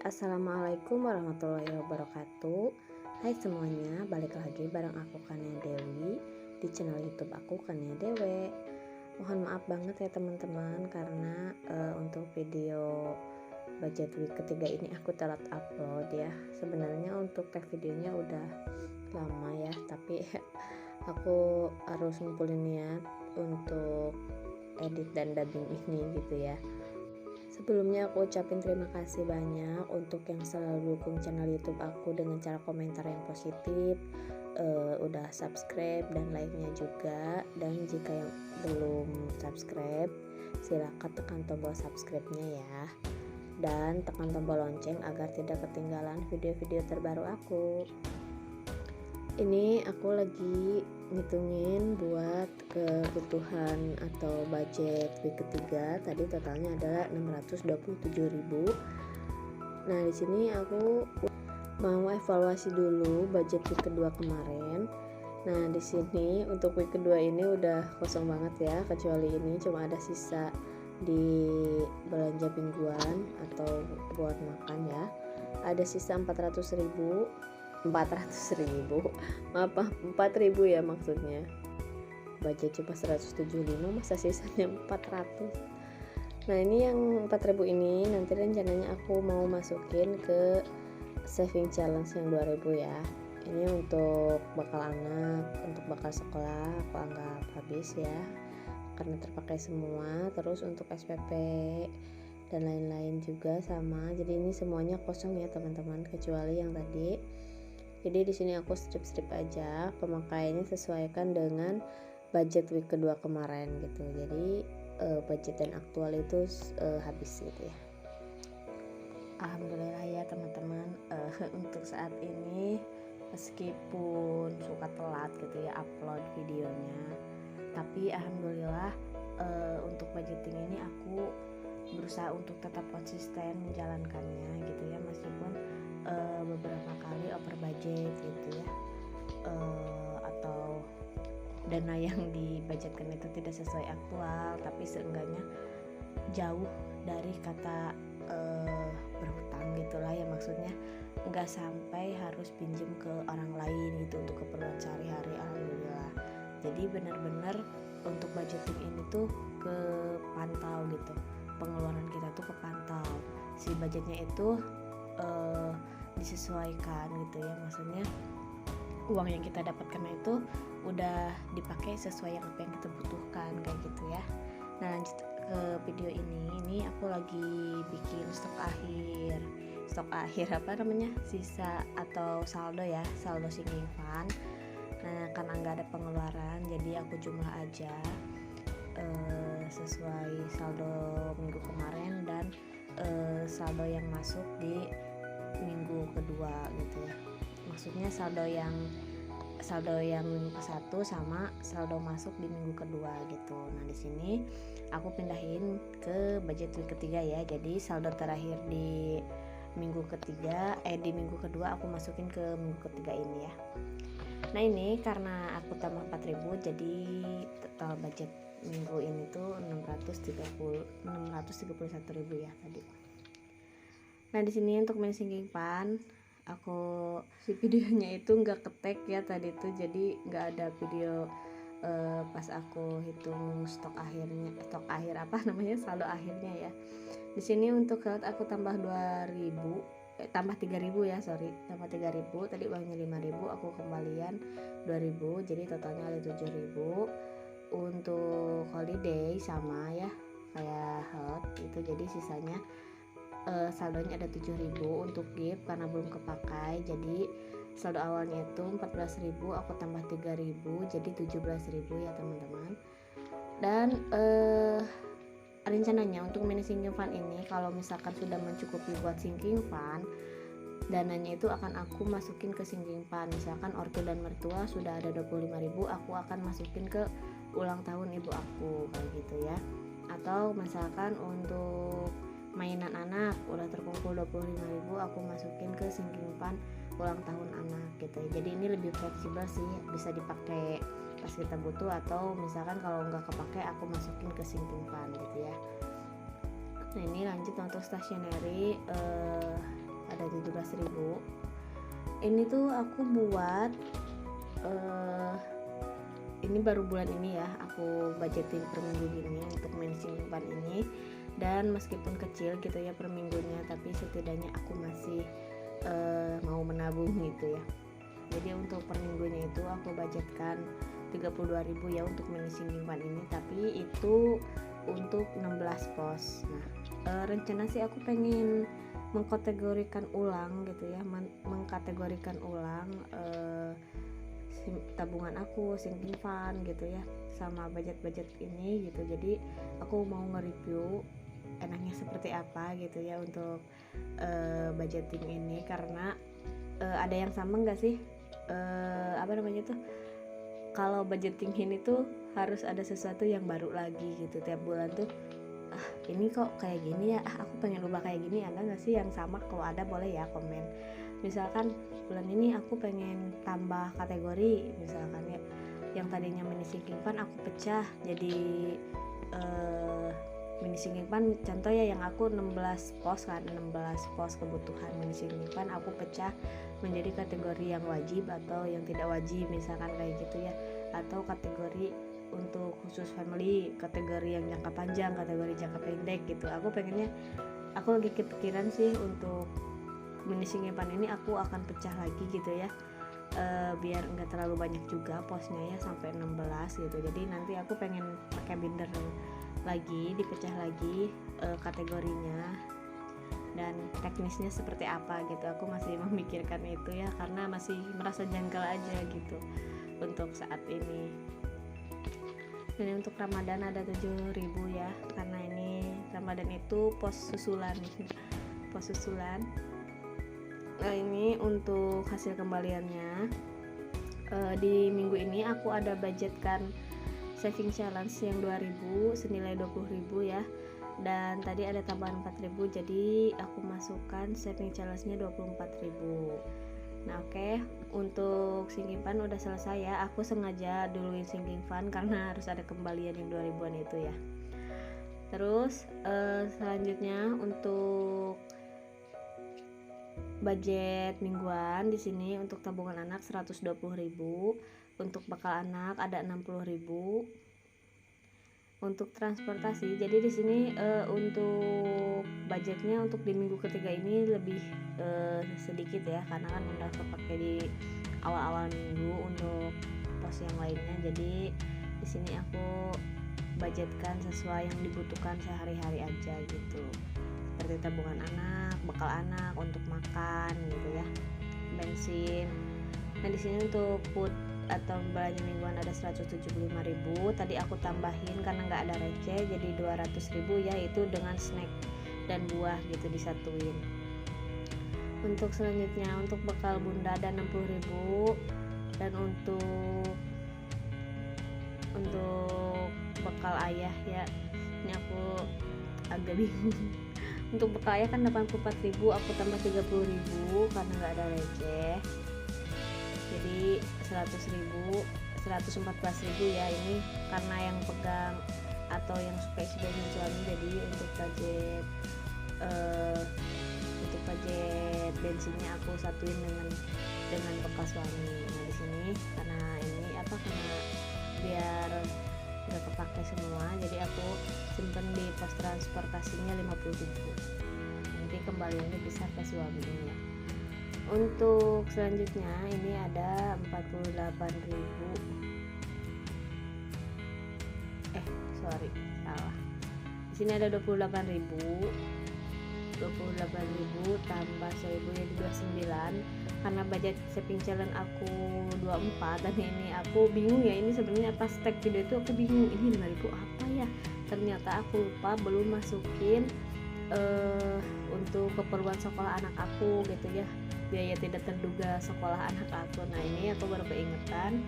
Assalamualaikum warahmatullahi wabarakatuh. Hai semuanya, balik lagi bareng aku Kania Dewi di channel YouTube aku Kania Dewe. Mohon maaf banget ya teman-teman karena untuk video budget week ketiga ini aku telat upload ya. Sebenarnya untuk tag videonya udah lama ya, tapi aku harus ngumpulin niat untuk edit dan dubbing ini gitu ya. Sebelumnya aku ucapin terima kasih banyak untuk yang selalu dukung channel YouTube aku dengan cara komentar yang positif, udah subscribe dan like-nya juga. Dan jika yang belum subscribe, silakan tekan tombol subscribe-nya ya. Dan tekan tombol lonceng agar tidak ketinggalan video-video terbaru aku. Ini aku lagi ngitungin buat kebutuhan atau budget week ketiga. Tadi totalnya adalah 627.000. Nah, di sini aku mau evaluasi dulu budget week kedua kemarin. Nah, di sini untuk week kedua ini udah kosong banget ya, kecuali ini cuma ada sisa di belanja mingguan atau buat makan ya. Ada sisa 400.000, maaf 4.000 ya maksudnya. Budget cuma 175, masa sisanya 400. Nah, ini yang 4.000 ini nanti rencananya aku mau masukin ke saving challenge yang 2.000 ya. Ini untuk bakal anak, untuk bakal sekolah aku anggap habis ya, karena terpakai semua. Terus untuk SPP dan lain-lain juga sama. Jadi ini semuanya kosong ya teman-teman, kecuali yang tadi. Jadi di sini aku strip aja, pemakaiannya sesuaikan dengan budget week kedua kemarin gitu. Jadi budget dan aktual itu habis gitu ya. Alhamdulillah ya teman-teman, untuk saat ini meskipun suka telat gitu ya upload videonya, tapi alhamdulillah untuk budgeting ini aku berusaha untuk tetap konsisten menjalankannya gitu ya, meskipun beberapa kali over budget gitu ya, atau dana yang dibudgetkan itu tidak sesuai aktual, tapi seenggaknya jauh dari kata berhutang gitulah ya, maksudnya nggak sampai harus pinjem ke orang lain gitu untuk keperluan sehari-hari. Alhamdulillah, jadi benar-benar untuk budgeting ini tuh kepantau gitu, pengeluaran kita tuh kepantau, si budgetnya itu disesuaikan gitu ya, maksudnya uang yang kita dapatkan itu udah dipakai sesuai yang apa yang kita butuhkan kayak gitu ya. Nah, lanjut ke video ini aku lagi bikin stok akhir apa namanya, sisa atau saldo ya, saldo sinking fund. Nah, karena nggak ada pengeluaran jadi aku jumlah aja sesuai saldo minggu kemarin dan saldo yang masuk di minggu kedua gitu ya, maksudnya saldo yang minggu ke-1 sama saldo masuk di minggu kedua gitu. Nah, di sini aku pindahin ke budget week ketiga ya, jadi saldo terakhir di minggu ketiga di minggu kedua aku masukin ke minggu ketiga ini ya. Nah, ini karena aku tambah 4.000 jadi total budget minggu ini tuh 631.000 ya tadi. Nah, di sini untuk main sinking fund aku si videonya itu nggak ketek ya tadi tuh, jadi nggak ada video pas aku hitung stok akhir apa namanya, saldo akhirnya ya. Di sini untuk health aku tambah 3.000 ya, tambah 3.000. Tadi uangnya 5.000, aku kembalian 2.000, jadi totalnya ada 7.000. Untuk holiday sama ya kayak health itu, jadi sisanya saldonya ada 7.000. Untuk gift karena belum kepakai, jadi saldo awalnya itu 14.000, aku tambah 3.000 jadi 17.000 ya teman-teman. Dan rencananya untuk mini sinking fund ini kalau misalkan sudah mencukupi buat sinking fund, dananya itu akan aku masukin ke sinking fund. Misalkan ortu dan mertua sudah ada 25.000, aku akan masukin ke ulang tahun ibu aku kayak gitu ya. Atau misalkan untuk mainan anak udah terkumpul 25.000, aku masukin ke sinking fund ulang tahun anak gitu ya. Jadi ini lebih fleksibel sih, bisa dipakai pas kita butuh, atau misalkan kalau nggak kepakai aku masukin ke sinking fund gitu ya. Nah, ini lanjut untuk stationery ada 17.000. Ini tuh aku buat ini baru bulan ini ya, aku budgetin per minggu gini untuk simpan ini. Dan meskipun kecil gitu ya per minggunya, tapi setidaknya aku masih mau menabung gitu ya. Jadi untuk per minggunya itu aku budgetkan 32.000 ya untuk simpan ini, tapi itu untuk 16 pos. Nah, rencana sih aku pengen mengkategorikan ulang gitu ya, mengkategorikan ulang tabungan aku, sinking fund gitu ya, sama budget-budget ini gitu. Jadi aku mau nge-review enaknya seperti apa gitu ya untuk budgeting ini, karena ada yang sama nggak sih kalau budgeting ini tuh harus ada sesuatu yang baru lagi gitu tiap bulan tuh. Ini kok kayak gini ya, aku pengen ubah kayak gini. Ada nggak sih yang sama? Kalau ada boleh ya komen. Misalkan bulan ini aku pengen tambah kategori, misalkan ya, yang tadinya mini sinking fund aku pecah jadi mini sinking fund, contoh ya yang aku 16 pos kan, 16 pos kebutuhan mini sinking fund aku pecah menjadi kategori yang wajib atau yang tidak wajib, misalkan kayak gitu ya. Atau kategori untuk khusus family, kategori yang jangka panjang, kategori jangka pendek gitu. Aku lagi kepikiran sih untuk mini sinking fund ini aku akan pecah lagi gitu ya, biar enggak terlalu banyak juga posnya ya, sampai 16 gitu. Jadi nanti aku pengen pakai binder lagi, dipecah lagi kategorinya dan teknisnya seperti apa gitu. Aku masih memikirkan itu ya, karena masih merasa janggal aja gitu untuk saat ini. Dan untuk Ramadan ada 7.000 ya, karena ini Ramadan itu pos susulan. Nah, ini untuk hasil kembaliannya, di minggu ini aku ada budgetkan saving challenge yang 2.000 senilai 20.000 ya, dan tadi ada tambahan 4.000, jadi aku masukkan saving challenge-nya 24.000. Nah oke, untuk sinking fund udah selesai ya. Aku sengaja duluin sinking fund karena harus ada kembalian yang 2000-an itu ya. Terus selanjutnya untuk budget mingguan di sini untuk tabungan anak 120.000, untuk bekal anak ada 60.000. Untuk transportasi, jadi di sini untuk budgetnya untuk di minggu ketiga ini lebih sedikit ya, karena kan udah kepake di awal-awal minggu untuk pos yang lainnya. Jadi di sini aku budgetkan sesuai yang dibutuhkan sehari-hari aja gitu, seperti tabungan anak, bekal anak, untuk makan gitu ya, bensin. Nah di sini untuk food atau belanja mingguan ada 175.000. Tadi aku tambahin karena nggak ada receh jadi 200.000 ya, itu dengan snack dan buah gitu disatuin. Untuk selanjutnya untuk bekal bunda ada 60.000, dan untuk bekal ayah ya, ini aku agak bingung. Untuk bekal ayah kan 84.000, aku tambah 30.000 karena nggak ada receh, jadi 114.000 ya. Ini karena yang pegang atau yang suka isi bensin suami, jadi untuk budget bensinnya aku satuin dengan bekal suami. Nah di sini karena biar udah kepake semua, jadi aku simpen di pos transportasinya 50.000. Nanti kembaliannya bisa ke suaminya ya. Untuk selanjutnya ini ada 48.000. Salah. Di sini ada 28.000 tambah 1.000 jadi 29. Karena budget saving challenge aku 24, dan ini aku bingung ya, ini sebenarnya pas tag video itu aku bingung ini 5.000 apa ya. Ternyata aku lupa belum masukin untuk keperluan sekolah anak aku gitu ya, biaya tidak terduga sekolah anak aku. Nah ini aku baru keingetan.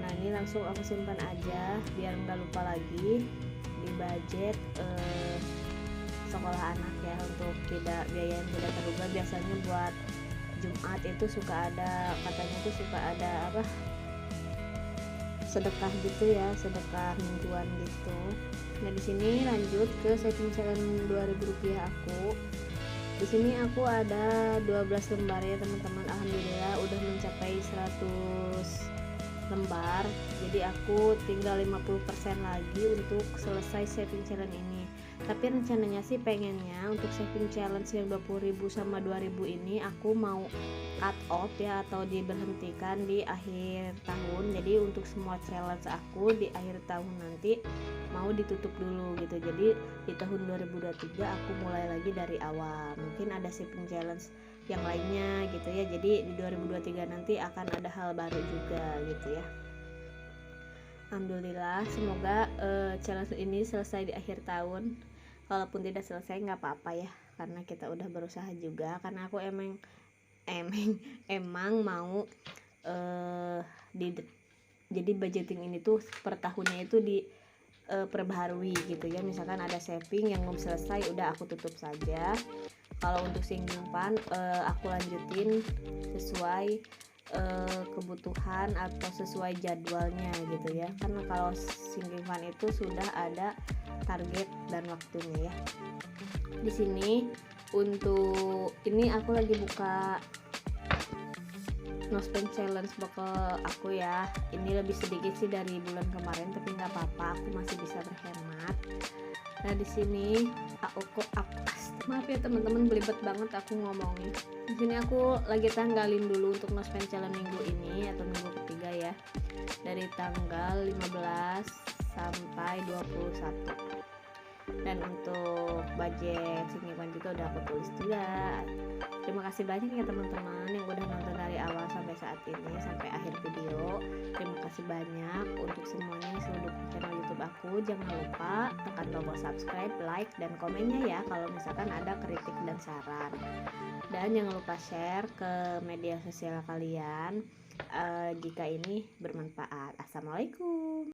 Nah ini langsung aku simpan aja biar nggak lupa lagi di budget sekolah anak ya, untuk biaya yang tidak terduga. Biasanya buat Jumat itu katanya suka ada sedekah gitu ya, sedekah mingguan gitu. Nah di sini lanjut ke saving challenge 2.000 rupiah aku. Di sini aku ada 12 lembar ya teman-teman. Alhamdulillah udah mencapai 100 lembar. Jadi aku tinggal 50% lagi untuk selesai saving challenge ini. Tapi rencananya sih pengennya untuk saving challenge yang 20.000 sama 2.000 ini aku mau cut off ya, atau diberhentikan di akhir tahun. Jadi untuk semua challenge aku di akhir tahun nanti mau ditutup dulu gitu. Jadi di tahun 2023 aku mulai lagi dari awal. Mungkin ada saving challenge yang lainnya gitu ya. Jadi di 2023 nanti akan ada hal baru juga gitu ya. Alhamdulillah, semoga challenge ini selesai di akhir tahun. Kalaupun tidak selesai nggak apa-apa ya, karena kita udah berusaha juga. Karena aku emang mau jadi budgeting ini tuh per tahunnya itu di perbaharui gitu ya. Misalkan ada saving yang belum selesai, udah aku tutup saja. Kalau untuk sinking fund aku lanjutin sesuai kebutuhan atau sesuai jadwalnya gitu ya. Karena kalau sinking fund itu sudah ada target dan waktunya ya. Di sini untuk ini aku lagi buka no spend challenge bakal aku ya. Ini lebih sedikit sih dari bulan kemarin, tapi nggak apa-apa, aku masih bisa berhemat. Nah di sini maaf ya teman-teman, belibet banget aku ngomongnya. Di sini aku lagi tanggalin dulu untuk no spend challenge minggu ini atau minggu ketiga ya, dari tanggal 15 sampai 21. Dan untuk budget singipan juga udah aku tulis juga. Terima kasih banyak ya teman-teman yang udah nonton dari awal sampai saat ini, sampai akhir video. Terima kasih banyak untuk semuanya yang selalu dukung channel YouTube aku. Jangan lupa tekan tombol subscribe, like, dan komennya ya kalau misalkan ada kritik dan saran. Dan jangan lupa share ke media sosial kalian jika ini bermanfaat. Assalamualaikum.